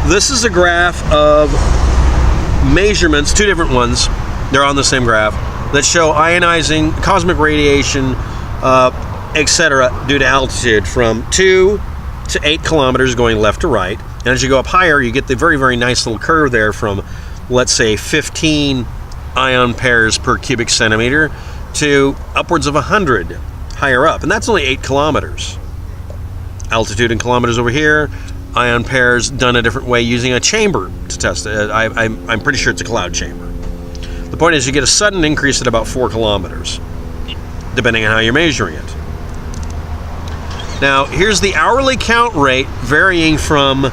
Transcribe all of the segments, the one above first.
This is a graph of measurements, two different ones, they're on the same graph, that show ionizing, cosmic radiation, etc. due to altitude from 2 to 8 kilometers going left to right. And as you go up higher, you get the very, very nice little curve there from, let's say, 15 ion pairs per cubic centimeter to upwards of 100 higher up. And that's only 8 kilometers. Altitude in kilometers over here, ion pairs done a different way using a chamber to test it. I'm pretty sure it's a cloud chamber. The point is you get a sudden increase at about 4 kilometers, depending on how you're measuring it. Now, here's the hourly count rate varying from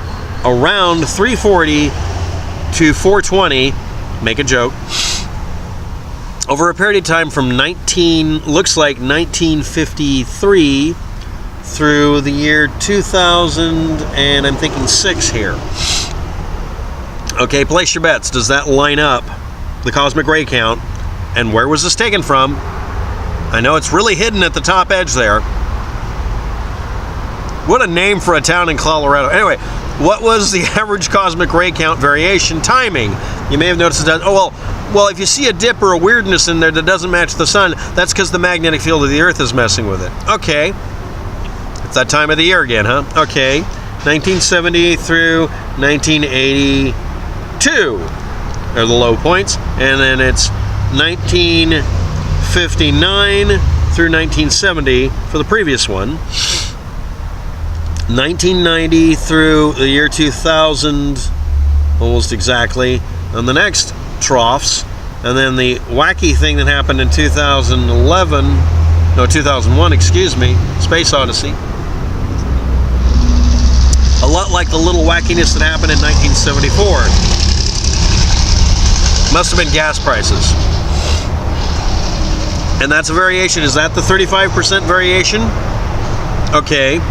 around 340 to 420, make a joke, over a period of time from looks like 1953 through the year 2000, and I'm thinking 6 here. Okay, place your bets. Does that line up the cosmic ray count? And where was this taken from? I know it's really hidden at the top edge there. What a name for a town in Colorado. Anyway, what was the average cosmic ray count variation timing? You may have noticed that, well, if you see a dip or a weirdness in there that doesn't match the sun, that's because the magnetic field of the Earth is messing with it. Okay. It's that time of the year again, huh? Okay. 1970 through 1982 are the low points. And then it's 1959 through 1970 for the previous one. 1990 through the year 2000, almost exactly, on the next troughs. And then the wacky thing that happened in 2001, excuse me, Space Odyssey. A lot like the little wackiness that happened in 1974. Must have been gas prices. And that's a variation. Is that the 35% variation? Okay.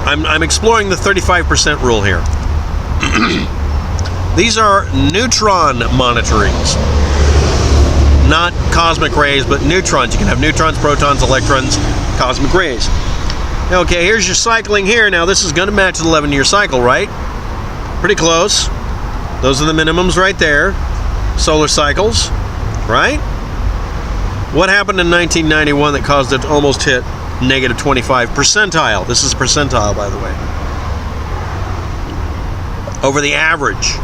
I'm exploring the 35% rule here. These are neutron monitorings. Not cosmic rays, but neutrons. You can have neutrons, protons, electrons, cosmic rays. Okay, here's your cycling here. Now this is going to match the 11-year cycle, right? Pretty close. Those are the minimums right there. Solar cycles, right? What happened in 1991 that caused it to almost hit negative 25 percentile? This is percentile, by the way. Over the average,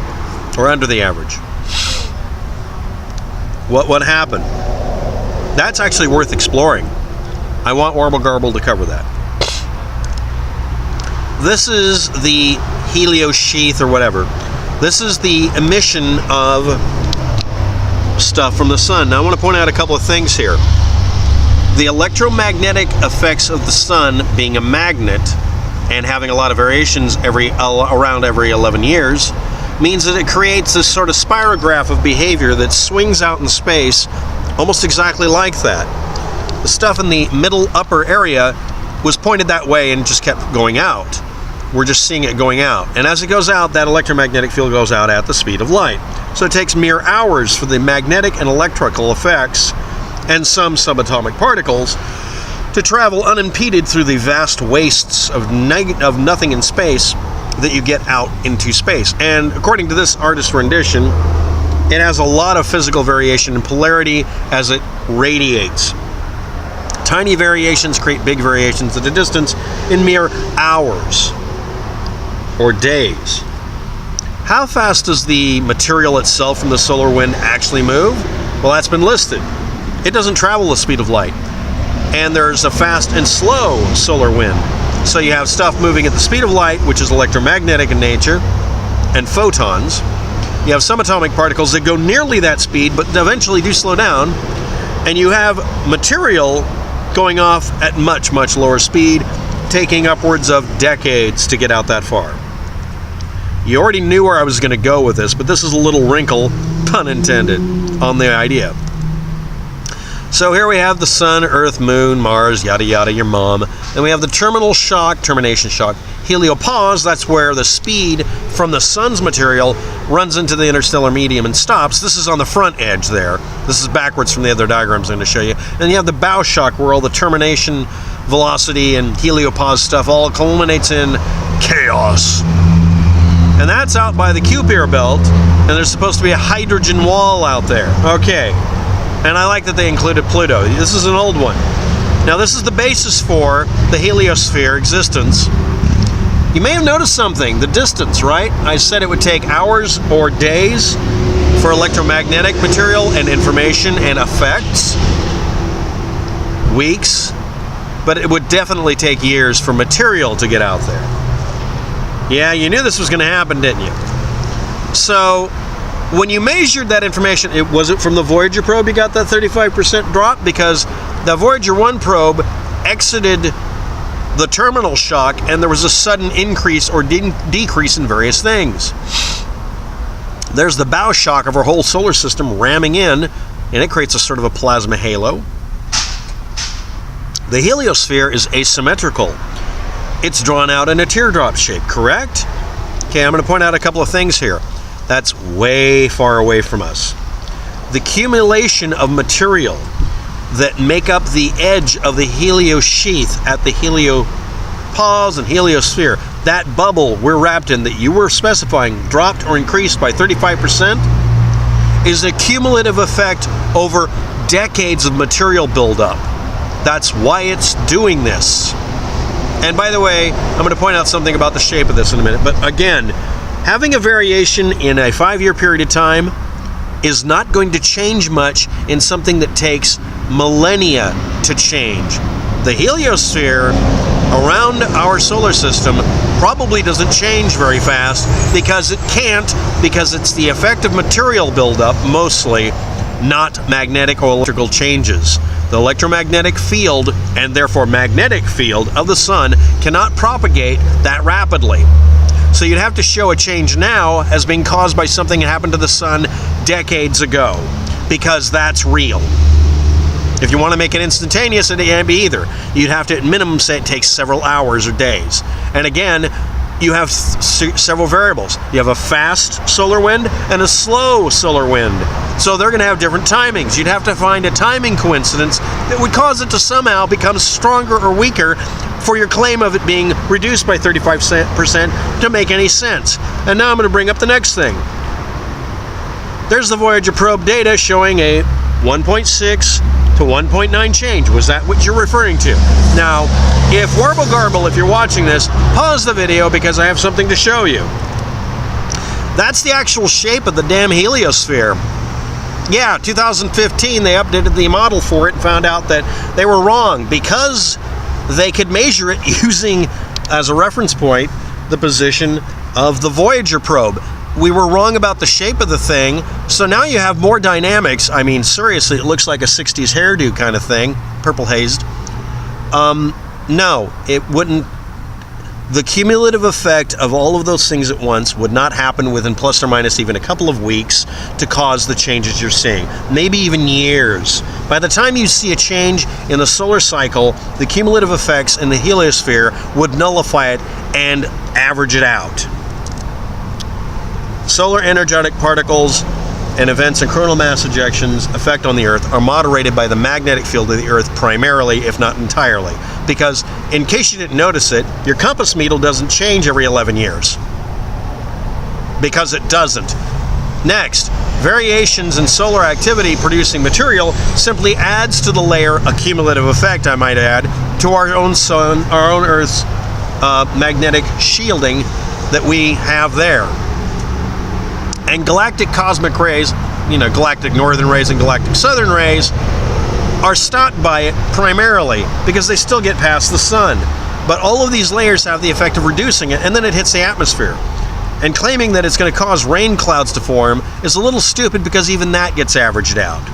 or under the average. What happened? That's actually worth exploring. I want Warble Garble to cover that. This is the heliosheath or whatever. This is the emission of stuff from the sun. Now I want to point out a couple of things here. The electromagnetic effects of the sun being a magnet and having a lot of variations around every 11 years means that it creates this sort of spirograph of behavior that swings out in space almost exactly like that. The stuff in the middle upper area was pointed that way and just kept going out. We're just seeing it going out. And as it goes out, that electromagnetic field goes out at the speed of light. So it takes mere hours for the magnetic and electrical effects and some subatomic particles to travel unimpeded through the vast wastes of nothing in space that you get out into space. And according to this artist's rendition, it has a lot of physical variation in polarity as it radiates. Tiny variations create big variations at a distance in mere hours or days. How fast does the material itself from the solar wind actually move? Well, that's been listed. It doesn't travel the speed of light. And there's a fast and slow solar wind. So you have stuff moving at the speed of light, which is electromagnetic in nature, and photons. You have subatomic particles that go nearly that speed, but eventually do slow down. And you have material going off at much, much lower speed, taking upwards of decades to get out that far. You already knew where I was going to go with this, but this is a little wrinkle, pun intended, on the idea. So here we have the sun, earth, moon, Mars, yada yada, your mom. Then we have the termination shock, heliopause, that's where the speed from the sun's material runs into the interstellar medium and stops. This is on the front edge there. This is backwards from the other diagrams I'm going to show you. And you have the bow shock where all the termination velocity and heliopause stuff all culminates in chaos. And that's out by the Kuiper belt, and there's supposed to be a hydrogen wall out there. Okay, and I like that they included Pluto. This is an old one. Now this is the basis for the heliosphere existence. You may have noticed something, the distance, right? I said it would take hours or days for electromagnetic material and information and effects. Weeks. But it would definitely take years for material to get out there. Yeah, you knew this was going to happen, didn't you? So, when you measured that information, was it from the Voyager probe you got that 35% drop? Because the Voyager 1 probe exited the terminal shock and there was a sudden increase or decrease in various things. There's the bow shock of our whole solar system ramming in, and it creates a sort of a plasma halo. The heliosphere is asymmetrical. It's drawn out in a teardrop shape, correct? Okay, I'm going to point out a couple of things here. That's way far away from us. The accumulation of material that make up the edge of the heliosheath at the heliopause and heliosphere, that bubble we're wrapped in that you were specifying dropped or increased by 35%, is a cumulative effect over decades of material buildup. That's why it's doing this. And by the way, I'm going to point out something about the shape of this in a minute. But again, having a variation in a 5-year period of time is not going to change much in something that takes millennia to change. The heliosphere around our solar system probably doesn't change very fast because it can't, because it's the effect of material buildup mostly, not magnetic or electrical changes. The electromagnetic field, and therefore magnetic field, of the sun cannot propagate that rapidly. So you'd have to show a change now as being caused by something that happened to the sun decades ago, because that's real. If you want to make it instantaneous, it can't be either. You'd have to at minimum say it takes several hours or days. And again, you have several variables. You have a fast solar wind and a slow solar wind. So they're going to have different timings. You'd have to find a timing coincidence that would cause it to somehow become stronger or weaker for your claim of it being reduced by 35% to make any sense. And now I'm going to bring up the next thing. There's the Voyager probe data showing a 1.6 to 1.9 change. Was that what you're referring to? Now, if Warble Garble, if you're watching this, pause the video because I have something to show you. That's the actual shape of the damn heliosphere. Yeah, 2015 they updated the model for it and found out that they were wrong because they could measure it using, as a reference point, the position of the Voyager probe. We were wrong about the shape of the thing, so now you have more dynamics. I mean, seriously, it looks like a 60s hairdo kind of thing, purple hazed. No, it wouldn't. The cumulative effect of all of those things at once would not happen within plus or minus even a couple of weeks to cause the changes you're seeing, maybe even years. By the time you see a change in the solar cycle, the cumulative effects in the heliosphere would nullify it and average it out. Solar energetic particles and events and coronal mass ejections effect on the Earth are moderated by the magnetic field of the Earth primarily, if not entirely. Because, in case you didn't notice it, your compass needle doesn't change every 11 years. Because it doesn't. Next, variations in solar activity producing material simply adds to the layer, a cumulative effect I might add, to our own sun, our own Earth's magnetic shielding that we have there. And galactic cosmic rays, galactic northern rays and galactic southern rays, are stopped by it primarily because they still get past the sun. But all of these layers have the effect of reducing it, and then it hits the atmosphere. And claiming that it's going to cause rain clouds to form is a little stupid because even that gets averaged out.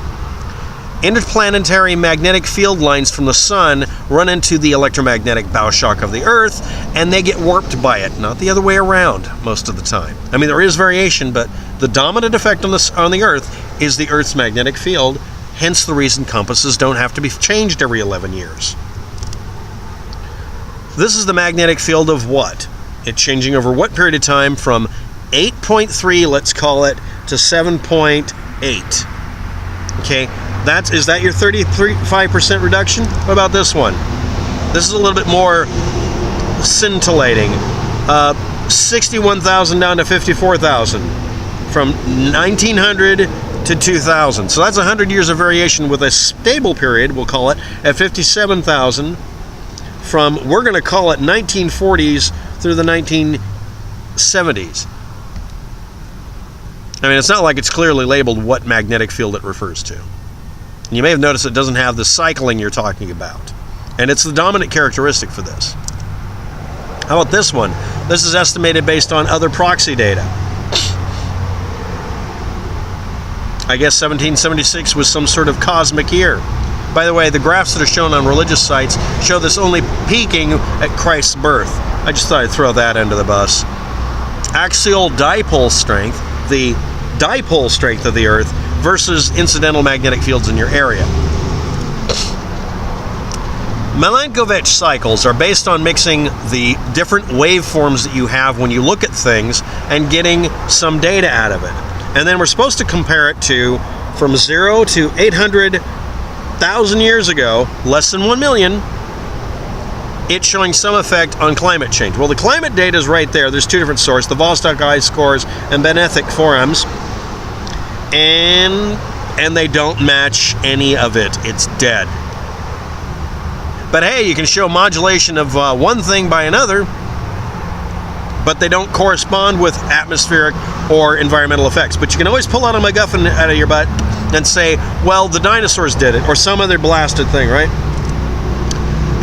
Interplanetary magnetic field lines from the sun run into the electromagnetic bow shock of the Earth, and they get warped by it, not the other way around most of the time. I mean, there is variation, but the dominant effect on the Earth is the Earth's magnetic field, hence the reason compasses don't have to be changed every 11 years. This is the magnetic field of what? It's changing over what period of time from 8.3, let's call it, to 7.8. Okay, is that your 35% reduction? What about this one? This is a little bit more scintillating. 61,000 down to 54,000. From 1900 to 2000. So that's 100 years of variation with a stable period, we'll call it, at 57,000 from, we're going to call it 1940s through the 1970s. I mean, it's not like it's clearly labeled what magnetic field it refers to. You may have noticed it doesn't have the cycling you're talking about. And it's the dominant characteristic for this. How about this one? This is estimated based on other proxy data. I guess 1776 was some sort of cosmic year. By the way, the graphs that are shown on religious sites show this only peaking at Christ's birth. I just thought I'd throw that under the bus. Axial dipole strength, the dipole strength of the Earth, versus incidental magnetic fields in your area. Milankovitch cycles are based on mixing the different waveforms that you have when you look at things and getting some data out of it. And then we're supposed to compare it to from 0 to 800,000 years ago, less than 1 million, it's showing some effect on climate change. Well, the climate data is right there. There's two different sources, the Vostok ice scores and Benefic forums, and they don't match any of it. It's dead. But hey, you can show modulation of one thing by another, but they don't correspond with atmospheric or environmental effects. But you can always pull out a MacGuffin out of your butt and say, well, the dinosaurs did it, or some other blasted thing, right?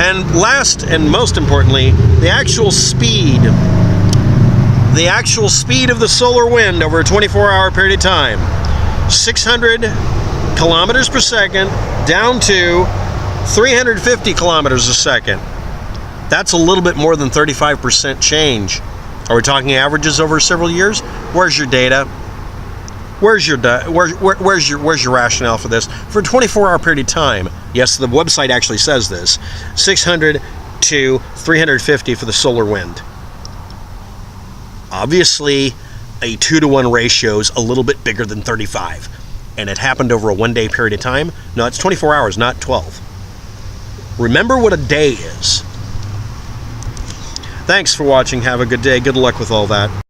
And last and most importantly, the actual speed of the solar wind over a 24-hour period of time, 600 kilometers per second down to 350 kilometers a second. That's a little bit more than 35% change. Are we talking averages over several years? Where's your data? Where's your rationale for this? For a 24-hour period of time, yes, the website actually says this, 600 to 350 for the solar wind. Obviously, a 2-to-1 ratio is a little bit bigger than 35. And it happened over a one-day period of time? No, it's 24 hours, not 12. Remember what a day is. Thanks for watching. Have a good day. Good luck with all that.